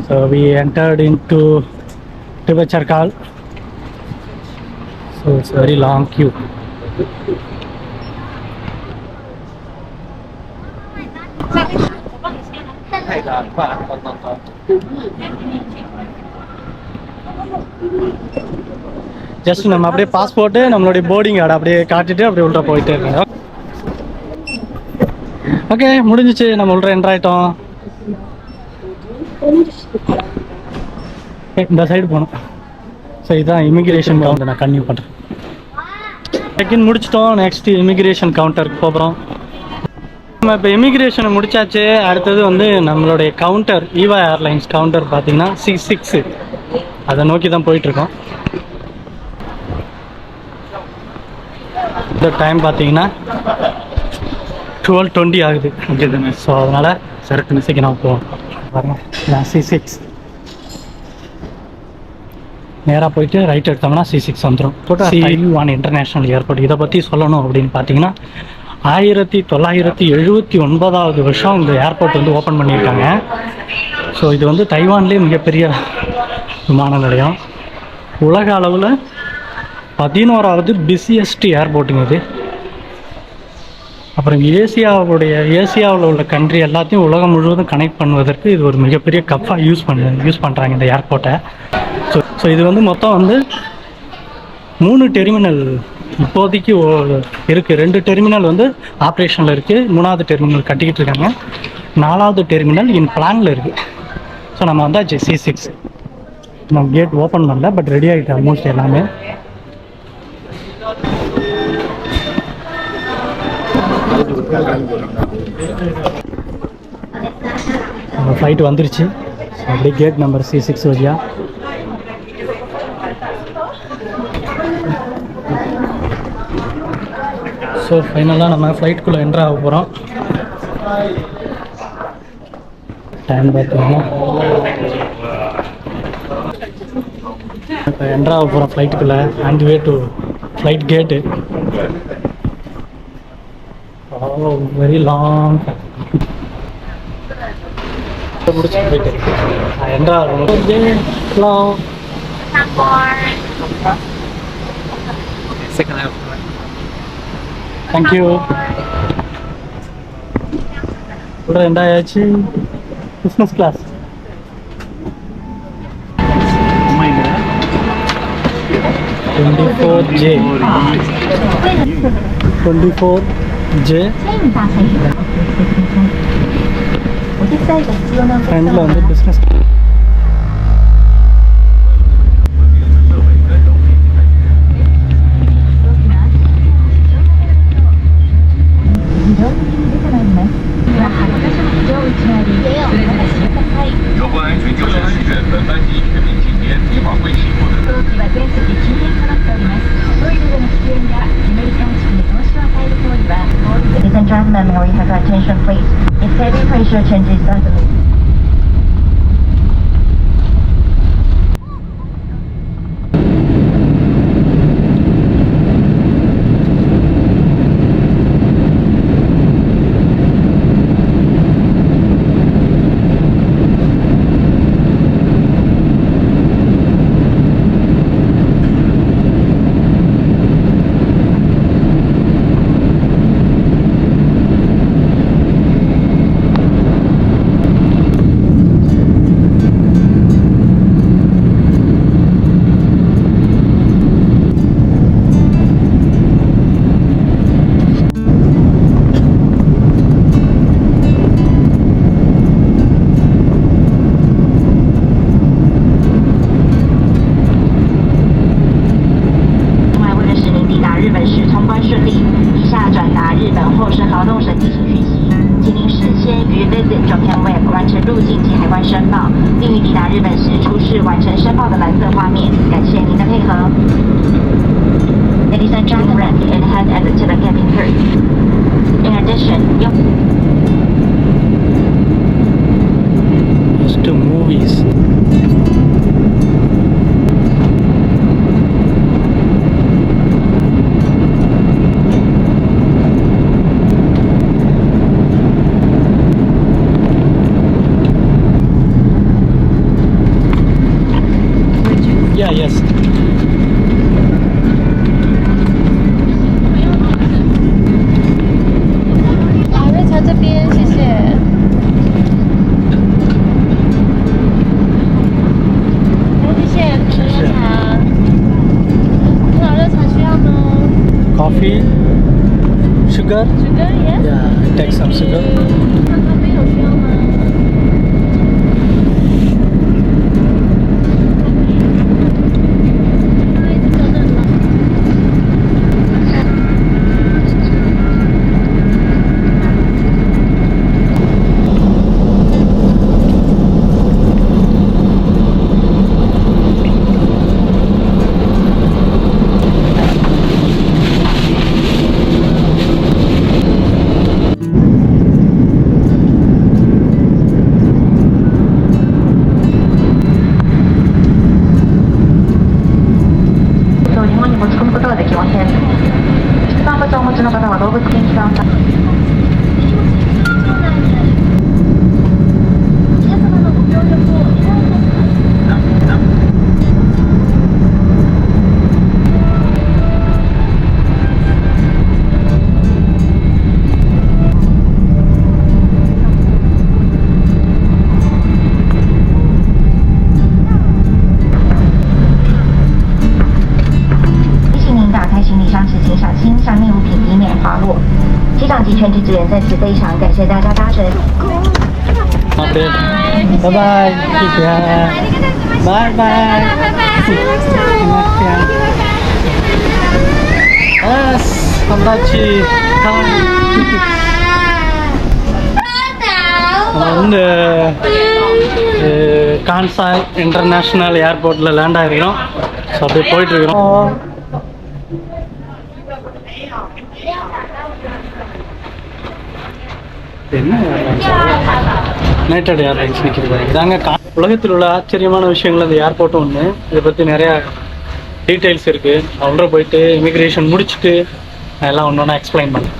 So we entered into Tibet. So it's a very long queue. Just நம்ம அப்படியே passport நம்மளுடைய boarding card அப்படியே காட்டிட்டு அப்படியே உள்ள போயிட்டே இருக்கோம். ஓகே, முடிஞ்சிச்சு. நம்ம உள்ள என்ட்ரு ஆகிட்டோம். இந்த சைடு போகணும். ஸோ இதுதான் இமிக்ரேஷன் கவுண்டர். நான் கன்டினியூ பண்ணுறேன். செக்இன் முடிச்சிட்டோம். நெக்ஸ்ட் இமிக்ரேஷன் கவுண்டருக்கு போகிறோம். நம்ம இப்போ இமிக்ரேஷனை முடிச்சாச்சு. அடுத்தது வந்து நம்மளுடைய கவுண்டர், ஈவா ஏர்லைன்ஸ் கவுண்டர் பார்த்தீங்கன்னா C6, அதை நோக்கி தான் போயிட்டுருக்கோம். இந்த டைம் பார்த்தீங்கன்னா 12:20 ஆகுது. ஸோ அதனால் சரக்கு சீக்கிரம் போவோம். பாருங்கள், C6 நேராக போயிட்டு ரைட் எடுத்தோம்னா C6 வந்துடும். C1 international airport. இதை பற்றி சொல்லணும் அப்படின்னு பார்த்தீங்கன்னா 1979 வருஷம் இந்த ஏர்போர்ட் வந்து ஓப்பன் பண்ணியிருக்காங்க. ஸோ இது வந்து தைவான்லேயே மிகப்பெரிய விமான நிலையம். உலக அளவில் 11வது பிஸியஸ்ட் ஏர்போர்ட்டுங்க இது. அப்புறம் ஏசியாவில் உள்ள கண்ட்ரி எல்லாத்தையும் உலகம் முழுவதும் கனெக்ட் பண்ணுவதற்கு இது ஒரு மிகப்பெரிய கப்பாக யூஸ் பண்ணுறாங்க இந்த ஏர்போர்ட்டை. ஸோ இது வந்து மொத்தம் வந்து 3 டெர்மினல் இப்போதைக்கு இருக்குது. 2 டெர்மினல் வந்து ஆப்ரேஷனில் இருக்குது. 3வது டெர்மினல் கட்டிக்கிட்டு இருக்காங்க. 4வது டெர்மினல் இன் பிளானில் இருக்குது. ஸோ நம்ம வந்தாச்சு C6. நம்ம கேட் ஓப்பன் பண்ணல, பட் ரெடி ஆகிட்டு ஆல்மோஸ்ட் எல்லாமே. நம்ம ஃப்ளைட் வந்துருச்சு. அப்படியே கேட் நம்பர் C6 வழியா ஸோ ஃபைனலாக நம்ம ஃப்ளைட்டுக்குள்ளே என்ட்ரு ஆக போகிறோம். டைம் பார்த்தீங்கன்னா இப்போ என்ட்ரு ஆக போகிறோம் ஃப்ளைட்டுக்குள்ளே. On the way to flight gate. Very long முடிச்சு போயிட்டு என்ட்ரு ஆகணும். தேங்க்யூ. கூட ரெண்டாயாச்சு. Business class. J ஃப்ரெண்டில் வந்து business. Ladies and gentlemen, may we have your attention please? If heavy pressure changes suddenly. Ladies and gentlemen, and head to the cabin crew. In addition, just movies. sugar? Sugar, yes. Yeah, I take some sugar. 咖啡有需要吗？这个嫩吗？日本に持ち込むことはできません。出版物をお持ちの方は動物検機関さん。皆様のご協力をお願いいたします。提醒您打开行李箱时请小心，上面物品以免滑落。机长及全体职员在此非常感谢大家搭乘。Okay. Bye bye. Take care. Bye bye. Yes, வந்தாச்சு. நம்ம வந்து Kansai international ஏர்போர்ட்டில் land ஆகிருக்கிறோம். So அப்படியே போயிட்டுருக்கிறோம். என்ன United airlines நிற்கிறது இதாங்க உலகத்தில் உள்ள ஆச்சரியமான விஷயங்கள் அந்த ஏர்போர்ட்டும் ஒன்று. இதை பற்றி நிறையா டீட்டெயில்ஸ் இருக்குது. நான் உள்ள போயிட்டு இமிக்ரேஷன் முடிச்சுட்டு நான் எல்லாம் ஒன்று ஒன்றா எக்ஸ்பிளைன் பண்ணேன்.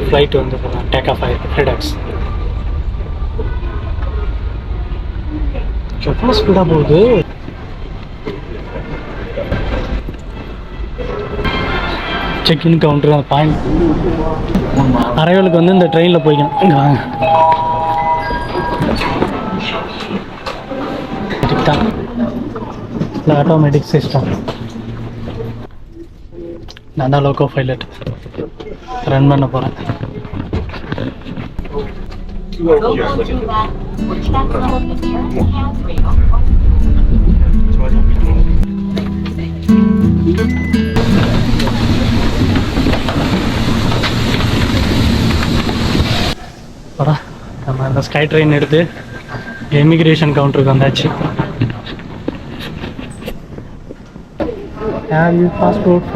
ஃப்ளைட் வந்து டேக் ஆஃப் ஆகிருக்கு ஃப்ளைடாக்ஸ். எவ்வளோ ஸ்பீடாக போகுது. செக்இன் கவுண்டர் அந்த பாயிண்ட் அரைவலுக்கு வந்து இந்த ட்ரெயினில் போய்க்கணும். இங்கே வாங்க. தான் இல்லை ஆட்டோமேட்டிக் சிஸ்டம். நான் தான் லோக்கோ பைலட் ரன் பண்ண போகிறேன். பரா நம்ம அந்த ஸ்கை ட்ரெயின் எடுத்து இமிக்ரேஷன் கவுண்டருக்கு வந்தாச்சு. பாஸ்போர்ட்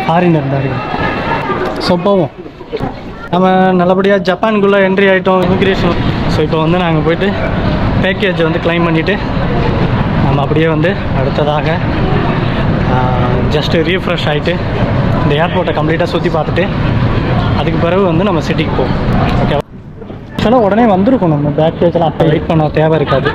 ஃபாரினர் தான் இருக்கு. ஸோ போவோம். நம்ம நல்லபடியாக ஜப்பானுக்குள்ளே என்ட்ரி ஆகிட்டோம் இமிக்ரேஷன். ஸோ இப்போ வந்து நாங்கள் போயிட்டு பேக்கேஜ் வந்து கிளைம் பண்ணிவிட்டு நம்ம அப்படியே வந்து அடுத்ததாக ஜஸ்ட்டு ரீஃப்ரெஷ் ஆகிட்டு இந்த ஏர்போர்ட்டை கம்ப்ளீட்டாக சுற்றி பார்த்துட்டு அதுக்கு பிறகு வந்து நம்ம சிட்டிக்கு போவோம். ஓகே. ஆக்சுவலாக உடனே வந்திருக்கும். நம்ம பேக்கேஜெலாம் அப்போ வெயிட் பண்ண தேவை இருக்காது.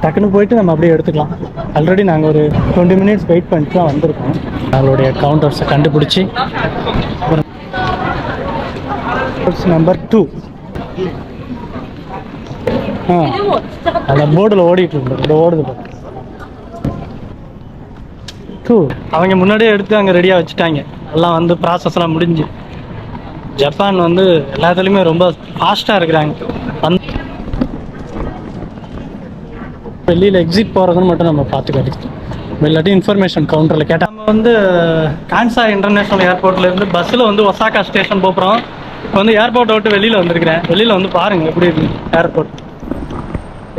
டக்குன்னு போயிட்டு நம்ம அப்படியே எடுத்துக்கலாம். ஆல்ரெடி நாங்கள் ஒரு 20 மினிட்ஸ் வெயிட் பண்ணிட்டு தான் வந்திருக்கோம். அவங்களுடைய கவுண்டர்ஸை கண்டுபிடிச்சி நம்பர் 2 அந்த போர்டில் ஓடிட்டு இருந்தோம். இந்த ஓடுது 2 அவங்க முன்னாடியே எடுத்து அங்கே ரெடியாக வச்சுட்டாங்க. எல்லாம் வந்து ப்ராசஸ்லாம் முடிஞ்சு. ஜப்பான் வந்து எல்லாத்துலேயுமே ரொம்ப ஃபாஸ்ட்டாக இருக்கிறாங்க. வெளியில் எக்ஸிட் போகிறதுன்னு மட்டும் நம்ம பார்த்துக்கிட்டு இல்லாட்டி இன்ஃபர்மேஷன் கவுண்டரில் கேட்டால் நம்ம வந்து கான்சாய் இன்டர்நேஷ்னல் ஏர்போர்ட்லேருந்து பஸ்ஸில் வந்து ஒசாகா ஸ்டேஷன் போகிறோம். இப்போ வந்து ஏர்போர்ட்டை விட்டு வெளியில் வந்திருக்கிறேன். வெளியில் வந்து பாருங்கள் எப்படி இருக்குது ஏர்போர்ட்.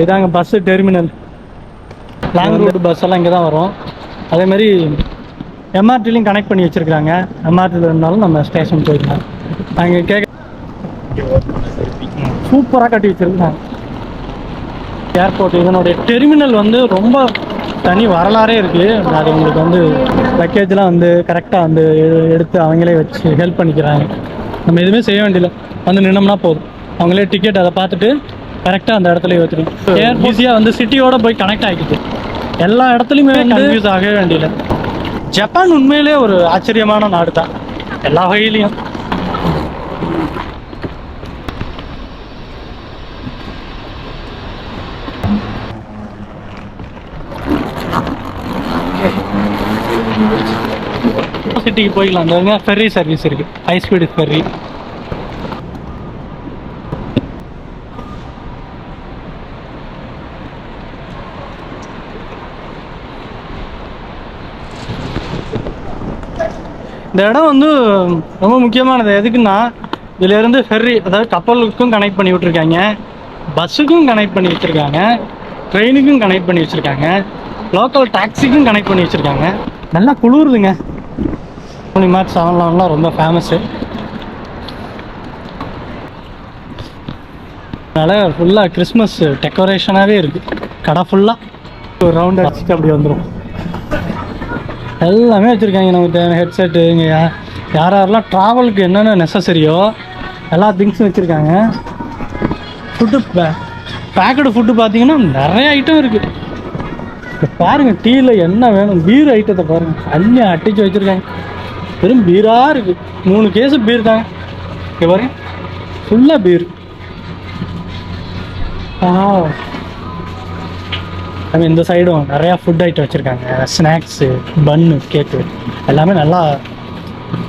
இதாங்க bus terminal. Long root bus எல்லாம் இங்கே தான் வரும். அதேமாதிரி எம்ஆர்டிலையும் கனெக்ட் பண்ணி வச்சுருக்காங்க. எம்ஆர்டியில் இருந்தாலும் நம்ம ஸ்டேஷன் போயிருக்கோம். அங்கே கேட்க சூப்பராக கட்டி வச்சுருக்காங்க ஏர்போர்ட். இதனுடைய டெர்மினல் வந்து ரொம்ப தனி வரலாறே இருக்குது. அது உங்களுக்கு வந்து லக்கேஜ்லாம் வந்து கரெக்டாக வந்து எடுத்து அவங்களே வச்சு ஹெல்ப் பண்ணிக்கிறாங்க. நம்ம எதுவுமே செய்ய வேண்டியதில்லை. வந்து நின்னோம்னா போதும். அவங்களே டிக்கெட் அதை பார்த்துட்டு கரெக்டாக அந்த இடத்துல வச்சுருக்கோம். ஈஸியாக வந்து சிட்டியோடு போய் கனெக்ட் ஆகிக்குது. எல்லா இடத்துலையுமே கன்ஃபியூஸ் ஆகவே வேண்டியதில்லை. ஜப்பான் உண்மையிலே ஒரு ஆச்சரியமான நாடு தான் எல்லா வகையிலையும். சிட்டிக்கு போய்க்கலாம். அந்த ஃபெர்ரி சர்வீஸ் இருக்கு, ஹை ஸ்பீடு ஃபெர்ரி. இந்த இடம் வந்து ரொம்ப முக்கியமானது. எதுக்குன்னா இதுலேருந்து ஃபெர்ரி, அதாவது கப்பலுக்கும் கனெக்ட் பண்ணி விட்டுருக்காங்க, பஸ்ஸுக்கும் கனெக்ட் பண்ணி வச்சுருக்காங்க, ட்ரெயினுக்கும் கனெக்ட் பண்ணி வச்சுருக்காங்க, லோக்கல் டாக்ஸிக்கும் கனெக்ட் பண்ணி வச்சுருக்காங்க. நல்லா குளிருதுங்க. மார்ச் 7-11 ரொம்ப ஃபேமஸ்ஸு. அதனால் ஃபுல்லாக கிறிஸ்மஸ் டெக்கரேஷனாகவே இருக்குது. கடை ஃபுல்லாக ஒரு ரவுண்ட் அடிச்சுட்டு அப்படி வந்துடும். எல்லாமே வச்சுருக்காங்க நமக்கு தேவையான ஹெட்செட்டு. இங்கே யாரெல்லாம் ட்ராவலுக்கு என்னென்ன நெசசரியோ எல்லா திங்ஸும் வச்சுருக்காங்க. ஃபுட்டு பேக்கடு ஃபுட்டு பார்த்தீங்கன்னா நிறைய ஐட்டம் இருக்குது. இப்போ பாருங்கள், டீயில் என்ன வேணும், பீர் ஐட்டத்தை பாருங்கள், அள்ளி அட்டிச்சு வச்சுருக்காங்க. வெறும் பீராக இருக்குது. 3 கேஸு பீர் தாங்க. இங்கே பாருங்க, ஃபுல்லாக பீர். இந்த சைடும் நிறையா ஃபுட் ஐட்டம் வச்சுருக்காங்க. ஸ்நாக்ஸு, பன்னு, கேக்கு எல்லாமே நல்லா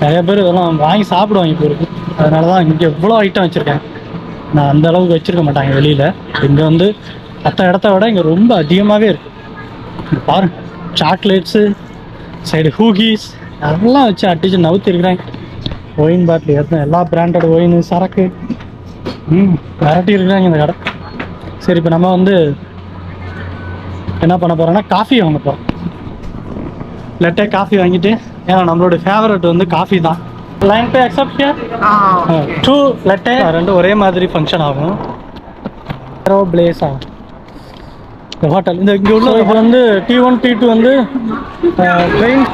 நிறைய பேர் இதெல்லாம் வாங்கி சாப்பிடுவாங்க இப்போ இருக்குது. அதனால தான் இங்கே இவ்வளோ ஐட்டம் வச்சுருக்காங்க. நான் அந்த அளவுக்கு வச்சுருக்க மாட்டாங்க வெளியில். இங்கே வந்து மற்ற இடத்த விட இங்கே ரொம்ப அதிகமாகவே இருக்குது. இங்கே பாருங்கள், சாக்லேட்ஸு, சைடு ஹூகீஸ் அதெல்லாம் வச்சு அட்டிச்சு நவுத்திருக்கிறாங்க. ஒயின் பாட்டில் ஏற்ற எல்லா பிராண்டட் ஒயின், சரக்கு வெரைட்டி இருக்கிறாங்க இந்த கடை. சரி, இப்போ நம்ம வந்து என்ன பண்ண போகிறோன்னா காஃபி வாங்க போகிறோம். லெட்டே காஃபி வாங்கிட்டு, ஏன்னா நம்மளோட ஃபேவரட் வந்து காஃபி தான். Line pay accept 2 latte. ரெண்டும் ஒரே மாதிரி ஃபங்க்ஷன் ஆகும். பிளேஸ் ஆகும் இந்த ஹோட்டல். இந்த இங்கே உள்ள இப்போ வந்து T1 T2 வந்து ட்ரெயின்.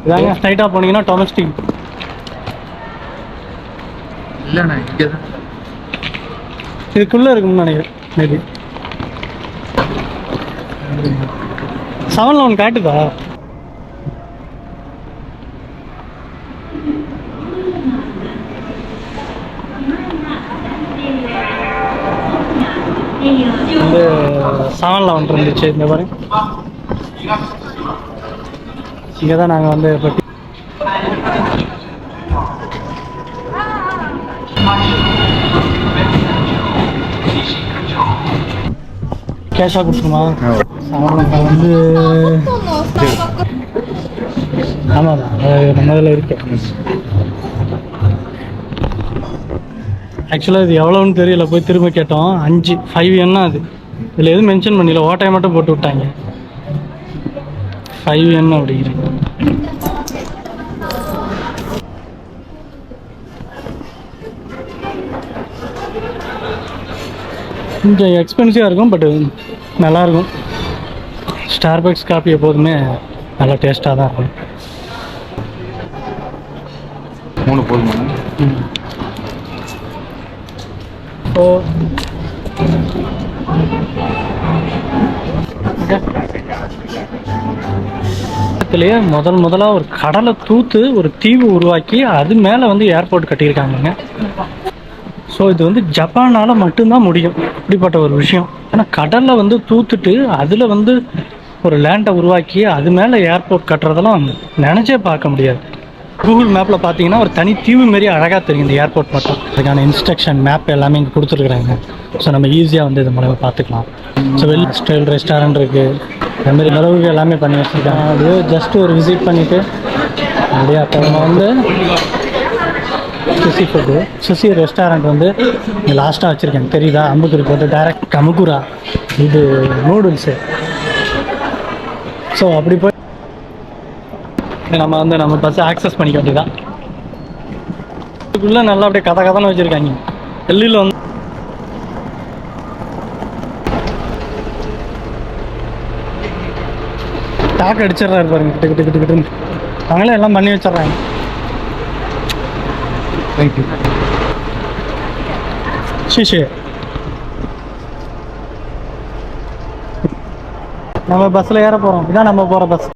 இதாங்க ஸ்ட்ரைட்டாக போனீங்கன்னா டொமஸ்டிக். இல்லைண்ணா இங்கே தான் இதுக்குள்ளே இருக்குன்னு நினைக்கிறேன். மேபி 7-11 காட்டுதா? வந்து 7-11 இருந்துச்சு. இந்த மாதிரி இங்கே தான் நாங்கள் வந்து இப்போ கேஷாக கொடுத்துருமா? வந்து ஆமாம் தான், நம்ம இதில் இருக்கு. ஆக்சுவலாக இது எவ்வளோன்னு தெரியல, போய் திரும்ப கேட்டோம். 5 என்ன அது இதில் எதுவும் மென்ஷன் பண்ணல, ஓட்டையை மட்டும் போட்டு விட்டாங்க. 5 என்ன அப்படிங்கிறீங்க. கொஞ்சம் எக்ஸ்பென்சிவாக இருக்கும், பட் நல்லாயிருக்கும். ஸ்டார்பக்ஸ் காஃபி எப்போதுமே நல்லா டேஸ்ட்டாக தான் இருக்கும். 3 போதுமா? ஸோ இதுலேயே முதலாக ஒரு கடலை தூத்து ஒரு தீவு உருவாக்கி அது மேலே வந்து ஏர்போர்ட் கட்டியிருக்காங்கங்க. ஸோ இது வந்து ஜப்பானால் மட்டும்தான் முடியும் இப்படிப்பட்ட ஒரு விஷயம். ஏன்னா கடலில் வந்து தூத்துட்டு அதில் வந்து ஒரு லேண்டை உருவாக்கி அது மேலே ஏர்போர்ட் கட்டுறதெல்லாம் நினச்சே பார்க்க முடியாது. கூகுள் மேப்பில் பார்த்தீங்கன்னா ஒரு தனி தீவு மாரி அழகாக தெரியும் இந்த ஏர்போர்ட் மட்டும். அதுக்கான இன்ஸ்ட்ரக்ஷன் மேப் எல்லாமே இங்கே கொடுத்துருக்குறாங்க. ஸோ நம்ம ஈஸியாக வந்து இது மூலமாக பார்த்துக்கலாம். ஸோ வெல் ஸ்டைல் ரெஸ்டாரண்ட் இருக்குது, அதுமாரி அளவுக்கு எல்லாமே பண்ணி வச்சுருக்காங்க. அப்படியே ஜஸ்ட் ஒரு விசிட் பண்ணிவிட்டு அப்படியே அப்போ நம்ம வந்து சுசி ஃபுட்டு, சுசி ரெஸ்டாரண்ட் வந்து இங்கே லாஸ்ட்டாக வச்சுருக்கேன் தெரியுதா, அம்புக்குறி போட்டு டைரக்ட் கமுகுரா, இது நூடுல்ஸு. ஸோ அப்படி போய் நம்ம வந்து நம்ம பஸ்ஸை ஆக்சஸ் பண்ணிக்க வேண்டியதான். இதுக்குள்ளே நல்லா அப்படியே கதன்னு வச்சுருக்காங்க. டெல்லியில் வந்து டாக் அடிச்சிடுறாரு பாருங்க, கிட்ட கிட்ட கிட்ட அவங்களே எல்லாம் பண்ணி வச்சிடுறாங்க. தேங்க்யூ. 谢谢 நம்ம பஸ்ஸில் ஏற போகிறோம். இதான் நம்ம போகிற பஸ்.